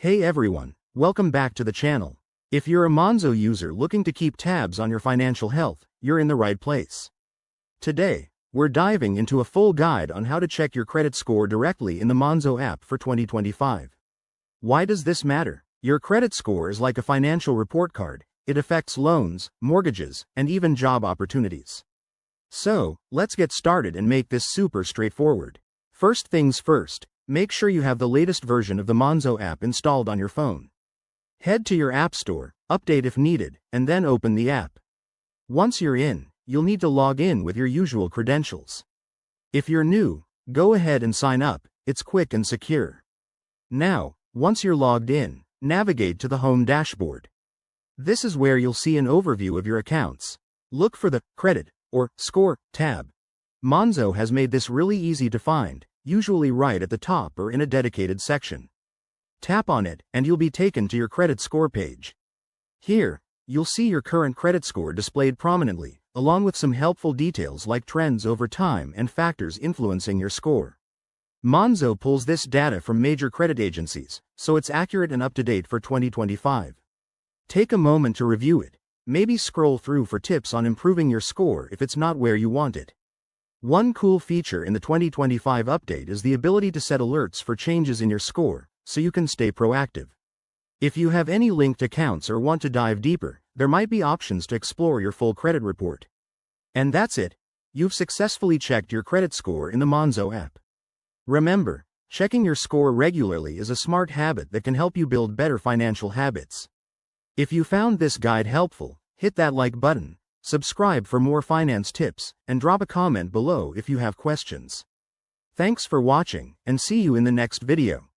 Hey everyone, welcome back to the channel. If you're a Monzo user looking to keep tabs on your financial health, you're in the right place. Today, we're diving into a full guide on how to check your credit score directly in the Monzo app for 2025. Why does this matter? Your credit score is like a financial report card. It affects loans, mortgages, and even job opportunities. So, let's get started and make this super straightforward. First things first, make sure you have the latest version of the Monzo app installed on your phone. Head to your app store, update if needed, and then open the app. Once you're in, you'll need to log in with your usual credentials. If you're new, go ahead and sign up. It's quick and secure. Now, once you're logged in, navigate to the home dashboard. This is where you'll see an overview of your accounts. Look for the Credit or Score tab. Monzo has made this really easy to find, usually right at the top or in a dedicated section. Tap on it, and you'll be taken to your credit score page. Here, you'll see your current credit score displayed prominently, along with some helpful details like trends over time and factors influencing your score. Monzo pulls this data from major credit agencies, so it's accurate and up-to-date for 2025. Take a moment to review it. Maybe scroll through for tips on improving your score if it's not where you want it. One cool feature in the 2025 update is the ability to set alerts for changes in your score, so you can stay proactive. If you have any linked accounts or want to dive deeper, there might be options to explore your full credit report. And that's it. You've successfully checked your credit score in the Monzo app. Remember, checking your score regularly is a smart habit that can help you build better financial habits. If you found this guide helpful, hit that like button, subscribe for more finance tips, and drop a comment below if you have questions. Thanks for watching, and see you in the next video.